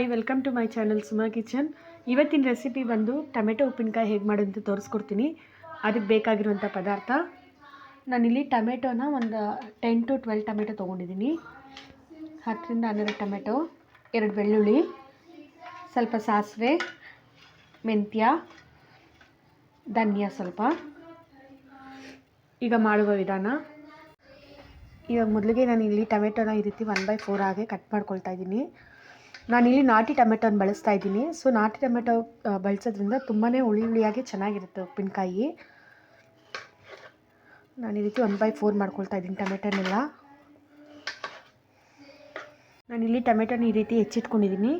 Hi, welcome to my channel Suma kitchen. ಇವತ್ತಿನ recipe ಬಂದು tomato ಉಪ್ಪಿನಕಾಯಿ ಹೇಗೆ ಮಾಡೋದು ಅಂತ ತೋರಿಸ್ಕೊಡ್ತೀನಿ. ಅದಕ್ಕೆ ಬೇಕಾಗಿರುವಂಥ ಪದಾರ್ಥ, ನಾನಿಲ್ಲಿ ಟೊಮೆಟೊನ ಒಂದು 10 to 12 ಟೊಮೆಟೊ ತೊಗೊಂಡಿದ್ದೀನಿ. 10 ರಿಂದ 12 ಟೊಮೆಟೊ, 2 ಬೆಳ್ಳುಳ್ಳಿ, ಸ್ವಲ್ಪ ಸಾಸಿವೆ, ಮೆಂತ್ಯ, ಧನಿಯಾ ಸ್ವಲ್ಪ. ಈಗ ಮಾಡುವ ವಿಧಾನ. ಇವಾಗ ಮೊದಲಿಗೆ ನಾನು ಇಲ್ಲಿ ಟೊಮೆಟೊನ ಈ ರೀತಿ 1/4 ಆಗಿ ಕಟ್ ಮಾಡ್ಕೊಳ್ತಾ ಇದ್ದೀನಿ. ನಾನಿಲ್ಲಿ ನಾಟಿ ಟೊಮೆಟೊನ ಬಳಸ್ತಾ ಇದ್ದೀನಿ. ಸೊ ನಾಟಿ ಟೊಮೆಟೊ ಬಳಸೋದ್ರಿಂದ ತುಂಬಾ ಹುಳಿಯಾಗಿ ಚೆನ್ನಾಗಿರುತ್ತೆ ಉಪ್ಪಿನಕಾಯಿ. ನಾನು ಈ ರೀತಿ 1/4 ಮಾಡ್ಕೊಳ್ತಾ ಇದ್ದೀನಿ ಟೊಮೆಟೊನೆಲ್ಲ. ನಾನಿಲ್ಲಿ ಟೊಮೆಟೊನ ಈ ರೀತಿ ಹೆಚ್ಚಿಟ್ಕೊಂಡಿದ್ದೀನಿ.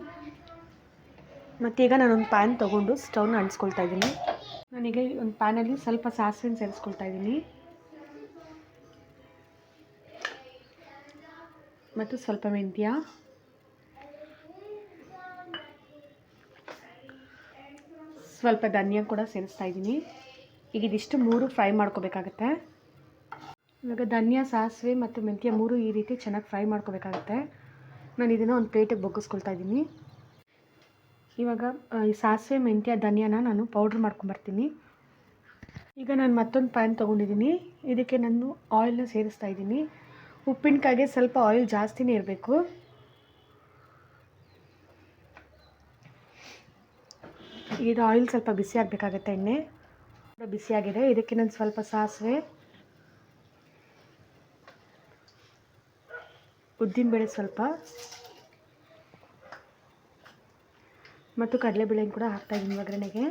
ಮತ್ತೀಗ ನಾನೊಂದು ಪ್ಯಾನ್ ತೊಗೊಂಡು ಸ್ಟವ್ನ ಅಂಟಿಸ್ಕೊಳ್ತಾ ಇದ್ದೀನಿ. ನಾನೀಗ ಒಂದು ಪ್ಯಾನಲ್ಲಿ ಸ್ವಲ್ಪ ಸಾಸಿವೆನ ಸೇರಿಸ್ಕೊಳ್ತಾ ಇದ್ದೀನಿ ಮತ್ತು ಸ್ವಲ್ಪ ಮೆಂತ್ಯ, ಸ್ವಲ್ಪ ಧನಿಯಾ ಕೂಡ ಸೇರಿಸ್ತಾ ಇದ್ದೀನಿ. ಈಗ ಇದಿಷ್ಟು 3 ಫ್ರೈ ಮಾಡ್ಕೋಬೇಕಾಗತ್ತೆ. ಇವಾಗ ಧನಿಯಾ, ಸಾಸಿವೆ ಮತ್ತು ಮೆಂತ್ಯ 3 ಈ ರೀತಿ ಚೆನ್ನಾಗಿ ಫ್ರೈ ಮಾಡ್ಕೋಬೇಕಾಗತ್ತೆ. ನಾನು ಇದನ್ನು ಒಂದು ಪ್ಲೇಟಿಗೆ ಬಗ್ಗಿಸ್ಕೊಳ್ತಾ ಇದ್ದೀನಿ. ಇವಾಗ ಈ ಸಾಸಿವೆ, ಮೆಂತ್ಯ, ಧನಿಯಾನ ನಾನು ಪೌಡ್ರ್ ಮಾಡ್ಕೊಂಬರ್ತೀನಿ. ಈಗ ನಾನು ಮತ್ತೊಂದು ಪ್ಯಾನ್ ತೊಗೊಂಡಿದ್ದೀನಿ. ಇದಕ್ಕೆ ನಾನು ಆಯಿಲ್ನ ಸೇರಿಸ್ತಾ ಇದ್ದೀನಿ. ಉಪ್ಪಿನಕಾಯಿಗೆ ಸ್ವಲ್ಪ ಆಯಿಲ್ ಜಾಸ್ತಿನೇ ಇರಬೇಕು. ಇದು ಆಯಿಲ್ ಸ್ವಲ್ಪ ಬಿಸಿ ಆಗಬೇಕಾಗತ್ತೆ. ಎಣ್ಣೆ ಬಿಸಿಯಾಗಿದೆ. ಇದಕ್ಕೆ ನಾನು ಸ್ವಲ್ಪ ಸಾಸಿವೆ, ಉದ್ದಿನಬೇಳೆ ಸ್ವಲ್ಪ ಮತ್ತು ಕಡಲೆಬೇಳೆನ ಕೂಡ ಹಾಕ್ತಾಯಿದ್ದೀನಿ ಒಗ್ಗರಣೆಗೆ.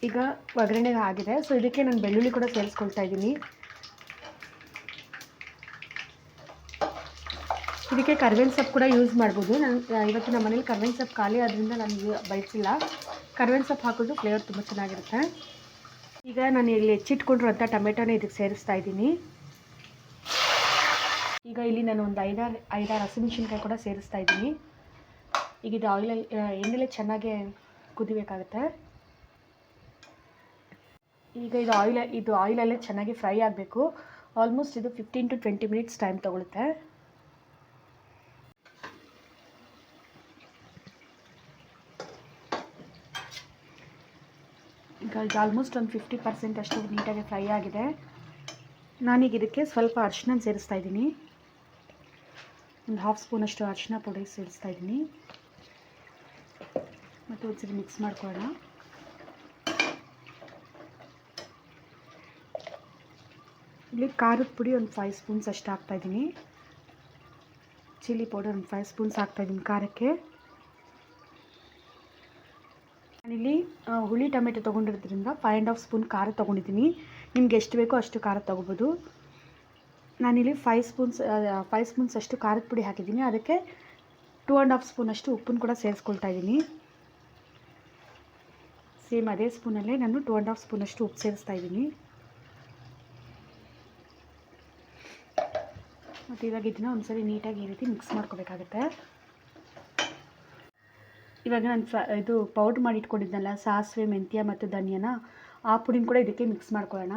ಈಗ ಒಗ್ಗರಣೆಗೆ ಆಗಿದೆ. ಸೊ ಇದಕ್ಕೆ ನಾನು ಬೆಳ್ಳುಳ್ಳಿ ಕೂಡ ಸೇರಿಸ್ಕೊಳ್ತಾ ಇದ್ದೀನಿ. ಇದಕ್ಕೆ ಕರ್ಬೇವಿನ ಸೊಪ್ಪು ಕೂಡ ಯೂಸ್ ಮಾಡ್ಬೋದು. ನಾನು ಇವತ್ತು ನಮ್ಮ ಮನೇಲಿ ಕರ್ಬೇವಿನ ಸೊಪ್ಪು ಖಾಲಿ ಆದ್ದರಿಂದ ನಾನು ಬಳಸಿಲ್ಲ. ಕರ್ಬೇವಿನ ಸೊಪ್ಪು ಹಾಕೋದು ಫ್ಲೇವರ್ ತುಂಬ ಚೆನ್ನಾಗಿರುತ್ತೆ. ಈಗ ನಾನು ಇಲ್ಲಿ ಹೆಚ್ಚಿಟ್ಕೊಂಡಿರುವಂಥ ಟೊಮೆಟೊನ ಇದಕ್ಕೆ ಸೇರಿಸ್ತಾ ಇದ್ದೀನಿ. ಈಗ ಇಲ್ಲಿ ನಾನು ಒಂದು 5-6 ಹಸಿಮೆಣಸಿನ್ಕಾಯಿ ಕೂಡ ಸೇರಿಸ್ತಾ ಇದ್ದೀನಿ. ಈಗ ಇದು ಎಣ್ಣೆಲೆ ಚೆನ್ನಾಗಿ ಕುದಿಬೇಕಾಗುತ್ತೆ. ಈಗ ಇದು ಆಯಿಲಲ್ಲೇ ಚೆನ್ನಾಗಿ ಫ್ರೈ ಆಗಬೇಕು. ಆಲ್ಮೋಸ್ಟ್ ಇದು 15 to 20 ಮಿನಿಟ್ಸ್ ಟೈಮ್ ತೊಗೊಳುತ್ತೆ. ಈಗ ಇದು ಆಲ್ಮೋಸ್ಟ್ ಒಂದು 50% ಅಷ್ಟು ನೀಟಾಗಿ ಫ್ರೈ ಆಗಿದೆ. ನಾನೀಗ ಇದಕ್ಕೆ ಸ್ವಲ್ಪ ಅರಿಶಿನ ಸೇರಿಸ್ತಾ ಇದ್ದೀನಿ. ಒಂದು 1/2 ಸ್ಪೂನಷ್ಟು ಅರಿಶಿನ ಪುಡಿ ಸೇರಿಸ್ತಾ ಇದ್ದೀನಿ ಮತ್ತು ಒಂದ್ಸರಿ ಮಿಕ್ಸ್ ಮಾಡ್ಕೊಳ್ಳೋಣ. ಇಲ್ಲಿ ಖಾರದ ಪುಡಿ ಒಂದು 5 ಸ್ಪೂನ್ಸ್ ಅಷ್ಟು ಹಾಕ್ತಾಯಿದ್ದೀನಿ. ಚಿಲ್ಲಿ ಪೌಡರ್ ಒಂದು 5 ಸ್ಪೂನ್ಸ್ ಹಾಕ್ತಾಯಿದ್ದೀನಿ ಖಾರಕ್ಕೆ. ನಾನಿಲ್ಲಿ ಹುಳಿ ಟೊಮೆಟೊ ತೊಗೊಂಡಿರೋದ್ರಿಂದ 5.5 ಸ್ಪೂನ್ ಖಾರ ತೊಗೊಂಡಿದ್ದೀನಿ. ನಿಮ್ಗೆ ಎಷ್ಟು ಬೇಕೋ ಅಷ್ಟು ಖಾರ ತೊಗೋಬೋದು. ನಾನಿಲ್ಲಿ 5 ಸ್ಪೂನ್ಸ್ ಅಷ್ಟು ಖಾರದ ಪುಡಿ ಹಾಕಿದ್ದೀನಿ. ಅದಕ್ಕೆ 2.5 ಸ್ಪೂನ್ ಅಷ್ಟು ಉಪ್ಪನ್ನು ಕೂಡ ಸೇರಿಸ್ಕೊಳ್ತಾ ಇದ್ದೀನಿ. ಸೇಮ್ ಅದೇ ಸ್ಪೂನಲ್ಲೇ ನಾನು 2.5 ಸ್ಪೂನ್ ಅಷ್ಟು ಉಪ್ಪು ಸೇರಿಸ್ತಾ ಇದ್ದೀನಿ. ಮತ್ತು ಇವಾಗ ಇದನ್ನು ಒಂದ್ಸರಿ ನೀಟಾಗಿ ಈ ರೀತಿ ಮಿಕ್ಸ್ ಮಾಡ್ಕೋಬೇಕಾಗತ್ತೆ. ಇವಾಗ ನಾನು ಇದು ಪೌಡ್ರ್ ಮಾಡಿ ಇಟ್ಕೊಂಡಿದ್ನಲ್ಲ ಸಾಸಿವೆ, ಮೆಂತ್ಯ ಮತ್ತು ಧನಿಯಾನ, ಆ ಪುಡಿನ ಕೂಡ ಇದಕ್ಕೆ ಮಿಕ್ಸ್ ಮಾಡ್ಕೊಳ್ಳೋಣ.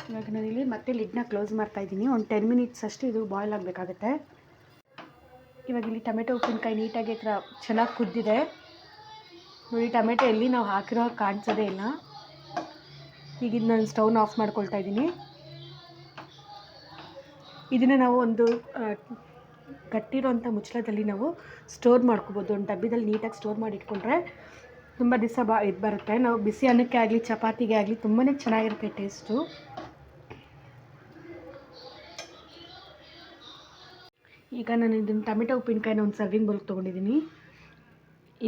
ಇವಾಗ ನಾನಿಲ್ಲಿ ಮತ್ತೆ ಲಿಡ್ನ ಕ್ಲೋಸ್ ಮಾಡ್ತಾ ಇದ್ದೀನಿ. ಒಂದು 10 ಮಿನಿಟ್ಸ್ ಅಷ್ಟು ಇದು ಬಾಯ್ಲ್ ಆಗಬೇಕಾಗತ್ತೆ. ಇವಾಗ ಇಲ್ಲಿ ಟೊಮೆಟೊ ಉಪ್ಪಿನಕಾಯಿ ನೀಟಾಗಿ ಚೆನ್ನಾಗಿ ಕುದ್ದಿದೆ ನೋಡಿ. ಟೊಮೆಟೊ ಎಲ್ಲಿ ನಾವು ಹಾಕಿರೋ ಕಾಣಿಸೋದೇ ಇಲ್ಲ. ಈಗ ಇದು ನಾನು ಸ್ಟವ್ನ ಆಫ್ ಮಾಡ್ಕೊಳ್ತಾ ಇದ್ದೀನಿ. ಇದನ್ನು ನಾವು ಒಂದು ಗಟ್ಟಿರೋಂಥ ಮುಚ್ಚಳದಲ್ಲಿ ನಾವು ಸ್ಟೋರ್ ಮಾಡ್ಕೋಬೋದು. ಒಂದು ಡಬ್ಬಿದಲ್ಲಿ ನೀಟಾಗಿ ಸ್ಟೋರ್ ಮಾಡಿ ಇಟ್ಕೊಂಡ್ರೆ ತುಂಬ ದಿವಸ ಇದು ಬರುತ್ತೆ. ನಾವು ಬಿಸಿ ಅನ್ನಕ್ಕೆ ಆಗಲಿ ಚಪಾತಿಗೆ ಆಗಲಿ ತುಂಬಾ ಚೆನ್ನಾಗಿರುತ್ತೆ ಟೇಸ್ಟು. ಈಗ ನಾನು ಇದನ್ನು ಟೊಮೆಟೊ ಉಪ್ಪಿನಕಾಯಿನ ಒಂದು ಸರ್ವಿಂಗ್ ಬೌಲ್ಗೆ ತೊಗೊಂಡಿದ್ದೀನಿ.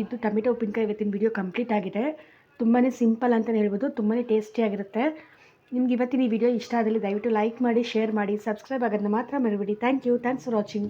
ಇದು ಟೊಮೆಟೊ ಉಪ್ಪಿನಕಾಯಿ ಇವತ್ತಿನ ವಿಡಿಯೋ ಕಂಪ್ಲೀಟ್ ಆಗಿದೆ. ತುಂಬಾ ಸಿಂಪಲ್ ಅಂತಲೇ ಹೇಳ್ಬೋದು, ತುಂಬಾ ಟೇಸ್ಟಿಯಾಗಿರುತ್ತೆ. ನಿಮ್ಗೆ ಇವತ್ತಿನ ಈ ವಿಡಿಯೋ ಇಷ್ಟ ಆದಲ್ಲಿ ದಯವಿಟ್ಟು ಲೈಕ್ ಮಾಡಿ, ಶೇರ್ ಮಾಡಿ, ಸಬ್ಸ್ಕ್ರೈಬ್ ಆಗೋದನ್ನ ಮಾತ್ರ ಮರಿಬೇಡಿ. Thanks for watching.